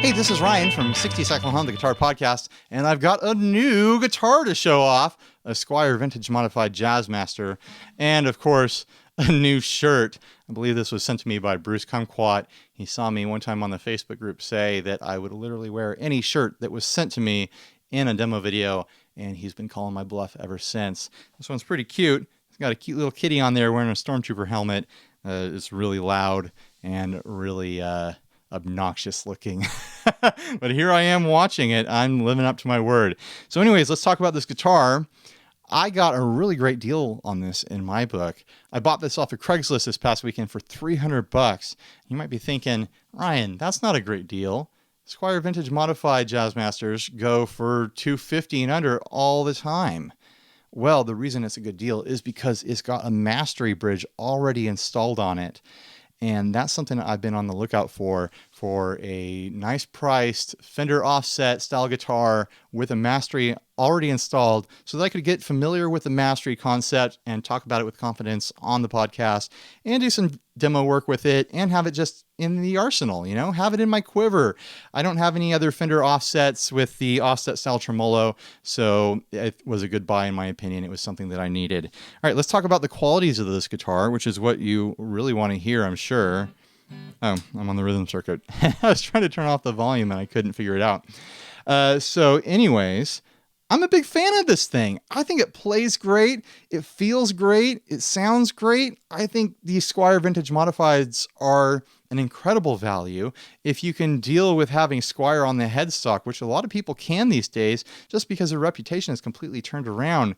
Hey, this is Ryan from 60 Cycle Home, the Guitar Podcast, and I've got a new guitar to show off, a Squier Vintage Modified Jazzmaster, and of course, a new shirt. I believe this was sent to me by Bruce Kumquat. He saw me one time on the Facebook group say that I would literally wear any shirt that was sent to me in a demo video, and he's been calling my bluff ever since. This one's pretty cute. It's got a cute little kitty on there wearing a Stormtrooper helmet. It's really loud and really obnoxious looking. But here I am watching it. I'm living up to my word. So anyways, let's talk about this guitar. I got a really great deal on this in my book. I bought this off of Craigslist this past weekend for $300. You might be thinking, Ryan, that's not a great deal. Squier Vintage Modified Jazzmasters go for $250 and under all the time. Well, the reason it's a good deal is because it's got a mastery bridge already installed on it. And that's something I've been on the lookout for a nice priced Fender offset style guitar with a mastery already installed so that I could get familiar with the mastery concept and talk about it with confidence on the podcast and do some demo work with it and have it just in the arsenal, you know, have it in my quiver. I don't have any other Fender offsets with the offset style tremolo, so it was a good buy in my opinion. It was something that I needed. All right, let's talk about the qualities of this guitar, which is what you really want to hear, I'm sure. Oh, I'm on the rhythm circuit. I was trying to turn off the volume and I couldn't figure it out. So anyways, I'm a big fan of this thing. I think it plays great. It feels great. It sounds great. I think these Squier Vintage Modifieds are an incredible value if you can deal with having Squier on the headstock, which a lot of people can these days just because their reputation is completely turned around.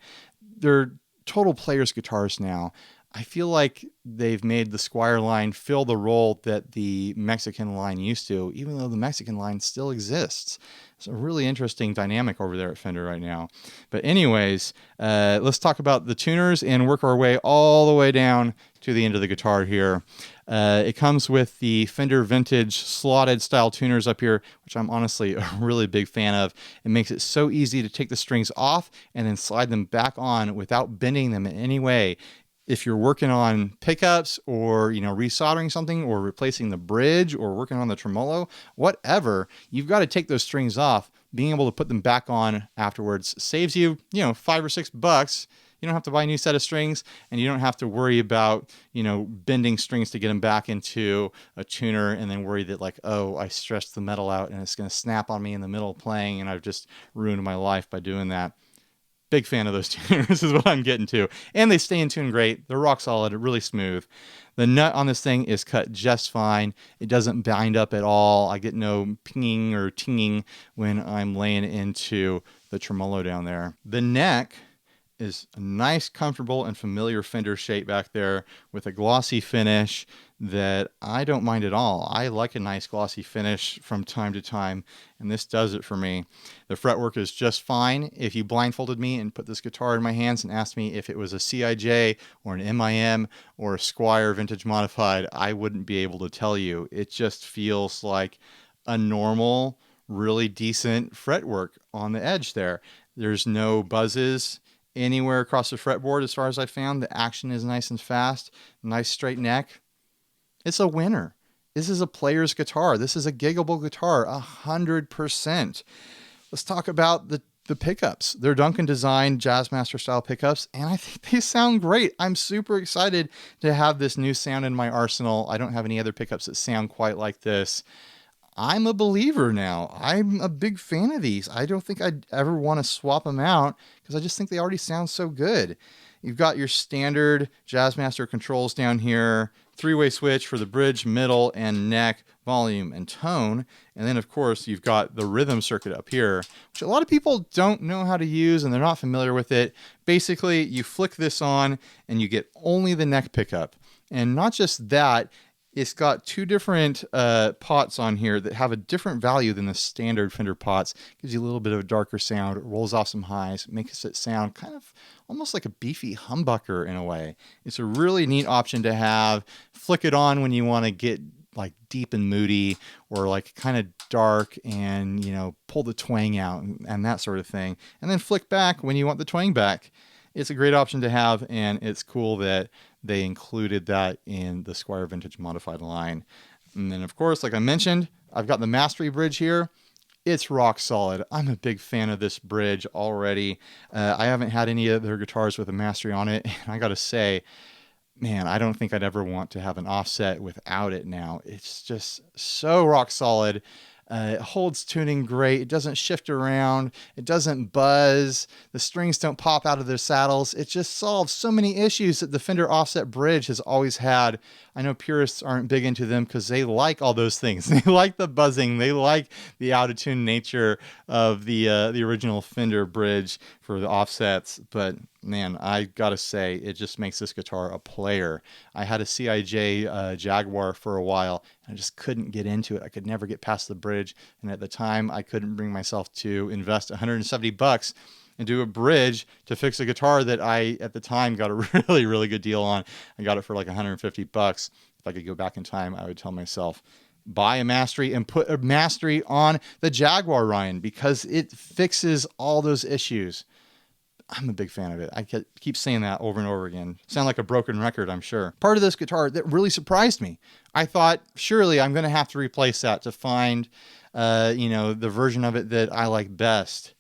They're total players' guitars now. I feel like they've made the Squier line fill the role that the Mexican line used to, even though the Mexican line still exists. It's a really interesting dynamic over there at Fender right now. But anyways, let's talk about the tuners and work our way all the way down to the end of the guitar here. It comes with the Fender Vintage slotted style tuners up here, which I'm honestly a really big fan of. It makes it so easy to take the strings off and then slide them back on without bending them in any way. If you're working on pickups or, you know, resoldering something or replacing the bridge or working on the tremolo, whatever, you've got to take those strings off. Being able to put them back on afterwards saves you, you know, $5 or $6. You don't have to buy a new set of strings and you don't have to worry about, you know, bending strings to get them back into a tuner and then worry that like, oh, I stretched the metal out and it's going to snap on me in the middle of playing and I've just ruined my life by doing that. Big fan of those tuners is what I'm getting to. And they stay in tune great. They're rock solid, really smooth. The nut on this thing is cut just fine. It doesn't bind up at all. I get no pinging or tinging when I'm laying into the tremolo down there. The neck is a nice, comfortable, and familiar Fender shape back there with a glossy finish that I don't mind at all. I like a nice glossy finish from time to time, and this does it for me. The fretwork is just fine. If you blindfolded me and put this guitar in my hands and asked me if it was a CIJ or an MIM or a Squier Vintage Modified, I wouldn't be able to tell you. It just feels like a normal, really decent fretwork on the edge there. There's no buzzes anywhere across the fretboard as far as I found. The action is nice and fast, nice straight neck. It's a winner. This is a player's guitar. This is a giggable guitar, 100%. Let's talk about the pickups. They're Duncan Design Jazzmaster style pickups, and I think they sound great. I'm super excited to have this new sound in my arsenal. I don't have any other pickups that sound quite like this. I'm a believer now. I'm a big fan of these. I don't think I'd ever want to swap them out because I just think they already sound so good. You've got your standard Jazzmaster controls down here, three-way switch for the bridge, middle, and neck, volume, and tone. And then, of course, you've got the rhythm circuit up here, which a lot of people don't know how to use and they're not familiar with it. Basically, you flick this on and you get only the neck pickup. And not just that, it's got two different pots on here that have a different value than the standard Fender pots. Gives you a little bit of a darker sound, it rolls off some highs, makes it sound kind of almost like a beefy humbucker in a way. It's a really neat option to have. Flick it on when you want to get like deep and moody or like kind of dark and, you know, pull the twang out and that sort of thing. And then flick back when you want the twang back. It's a great option to have, and it's cool that they included that in the Squier Vintage Modified line. And then, of course, like I mentioned, I've got the Mastery bridge here. It's rock solid. I'm a big fan of this bridge already. I haven't had any other guitars with a Mastery on it. And I got to say, man, I don't think I'd ever want to have an offset without it now. It's just so rock solid. It holds tuning great. It doesn't shift around. It doesn't buzz. The strings don't pop out of their saddles. It just solves so many issues that the Fender offset bridge has always had. I know purists aren't big into them because they like all those things. They like the buzzing. They like the out-of-tune nature of the original Fender bridge for the offsets. But man, I gotta say, it just makes this guitar a player. I had a CIJ Jaguar for a while, and I just couldn't get into it. I could never get past the bridge, and at the time, I couldn't bring myself to invest $170 and do a bridge to fix a guitar that I, at the time, got a really, really good deal on. I got it for like $150. If I could go back in time, I would tell myself, buy a Mastery and put a Mastery on the Jaguar, Ryan, because it fixes all those issues. I'm a big fan of it. I keep saying that over and over again. Sound like a broken record, I'm sure. Part of this guitar that really surprised me. I thought, surely I'm going to have to replace that to find, the version of it that I like best.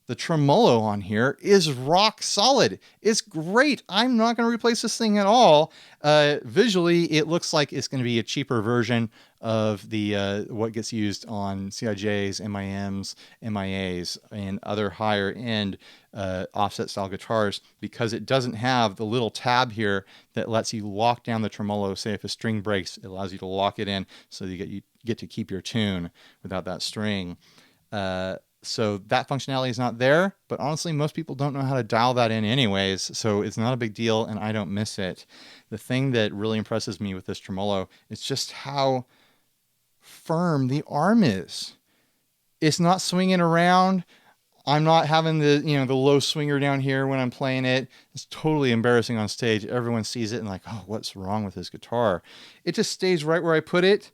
The tremolo on here is rock solid. It's great. I'm not going to replace this thing at all. Visually, it looks like it's going to be a cheaper version of the what gets used on CIJs, MIMs, MIAs, and other higher end offset style guitars, because it doesn't have the little tab here that lets you lock down the tremolo. Say if a string breaks, it allows you to lock it in so you get to keep your tune without that string. So that functionality is not there, but honestly, most people don't know how to dial that in anyways, so it's not a big deal, and I don't miss it. The thing that really impresses me with this tremolo is just how firm the arm is. It's not swinging around. I'm not having the low swinger down here when I'm playing it. It's totally embarrassing on stage. Everyone sees it and like, oh, what's wrong with this guitar? It just stays right where I put it.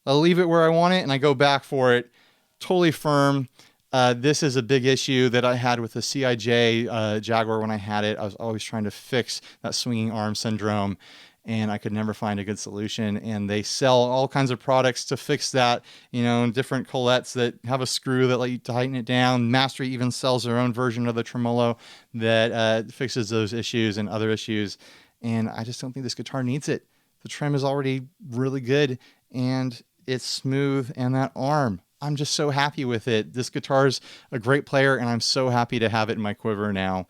I'll leave it where I want it, and I go back for it. Totally firm. This is a big issue that I had with the CIJ Jaguar when I had it. I was always trying to fix that swinging arm syndrome, and I could never find a good solution. And they sell all kinds of products to fix that, different colettes that have a screw that let you tighten it down. Mastery even sells their own version of the tremolo that fixes those issues and other issues. And I just don't think this guitar needs it. The trem is already really good, and it's smooth, and that arm, I'm just so happy with it. This guitar's a great player, and I'm so happy to have it in my quiver now.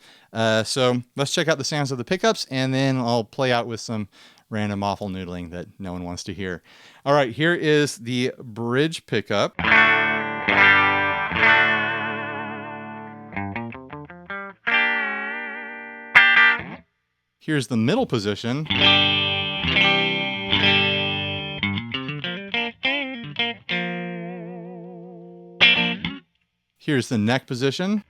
So let's check out the sounds of the pickups, and then I'll play out with some random awful noodling that no one wants to hear. All right, here is the bridge pickup. Here's the middle position. Here's the neck position.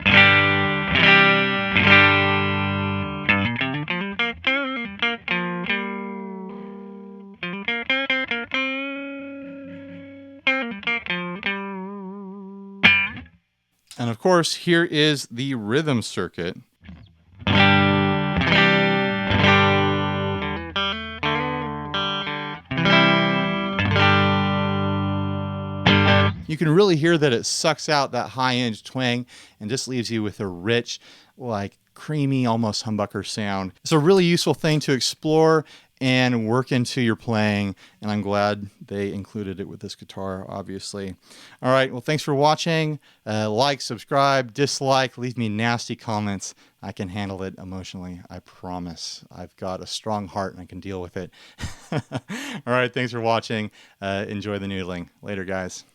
And of course, here is the rhythm circuit. You can really hear that it sucks out that high-end twang and just leaves you with a rich, like creamy, almost humbucker sound. It's a really useful thing to explore and work into your playing, and I'm glad they included it with this guitar, obviously. All right, well, thanks for watching. Like, subscribe, dislike, leave me nasty comments. I can handle it emotionally, I promise. I've got a strong heart and I can deal with it. All right, thanks for watching. Enjoy the noodling. Later, guys.